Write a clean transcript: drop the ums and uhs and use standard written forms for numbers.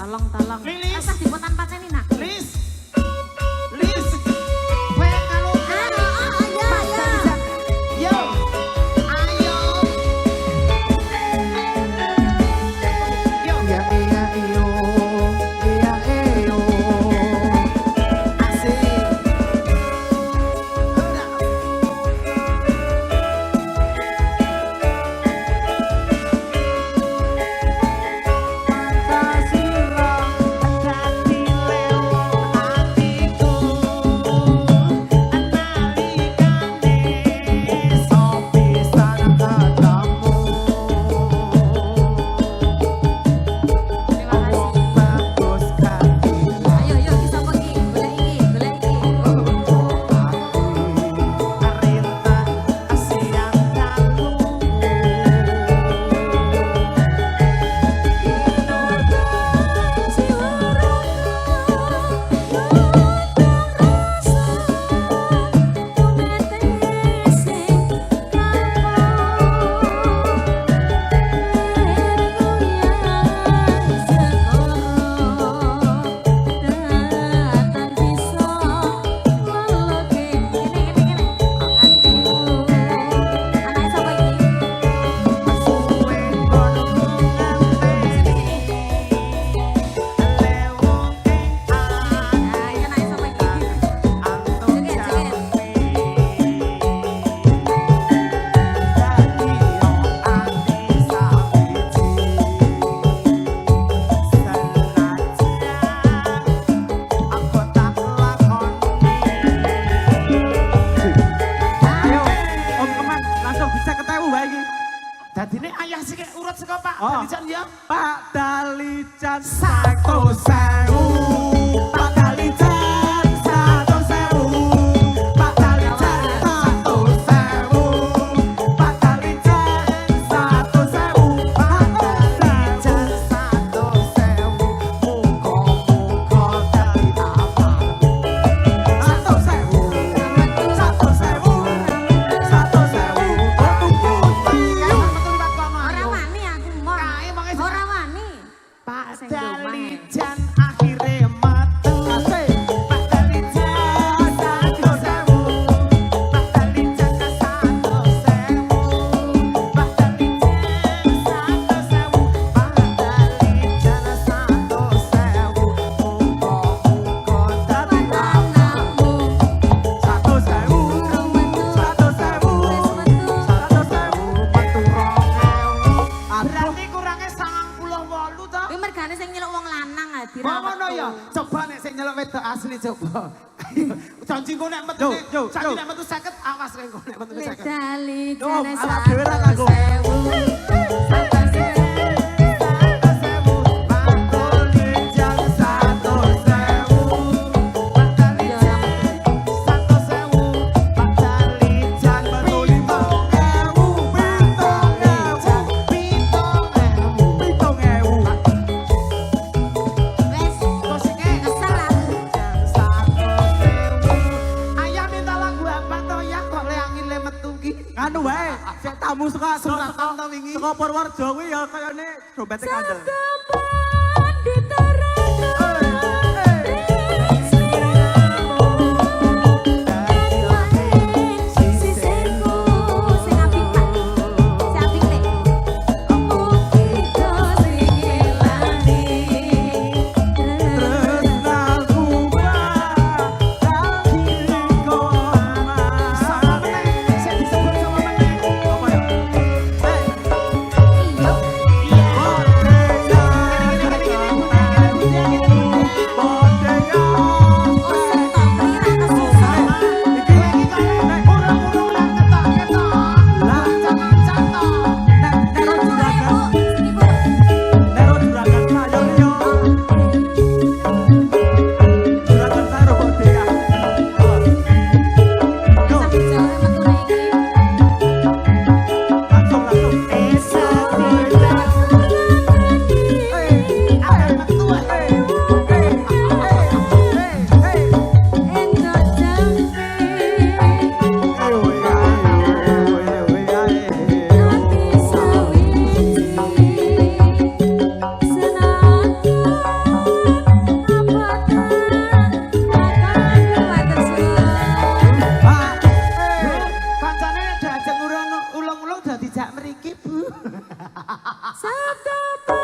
Tolong. Lilis. Rasa dibuatan pateni nak. Lis. Lis. Kowe kalau Yo. Ayo. Yo. Iya iyo. Iya iyo. Asik. Ayo bisa pergi. Golek iki. Dadine ayah sih urut saka Pak Dalijan ya. Pak Dalijan 100.000. Pak Dalijan 100.000. Pak Dalijan 100.000. Pak Dalijan 100.000. Pak Dalijan 100.000. Muga-muga dadi apa? 100.000. 100.000. 100.000. Ora wani aku mon. Kae mangke Ora wani. Pak Sing domah. Dalijan akhire metu. Pak Dalijan 100.000. Pak Dalijan 100.000. Pak Dalijan 100.000. Pak Dalijan 100.000. Muga-muga dadi Anakmu 100.000. 100.000. metu 2000. Berarti kurangnya 98 toh. kuwi mergane sing nyeluk wong lanang ah Oh ngono ya. Coba nek sing nyeluk wedok asli coba. Janji engko nek metu. Yo. Saiki nek metu 50 awas kowe engko nek metu 50. Dali Yo, ala dhewe ra kanggo. Anu wae, sing tamu suka Suratan to wingi. Saka Purworejo kuwi ya kayane dompete kandel. Iya. padha dijak mriki, Bu. Sabda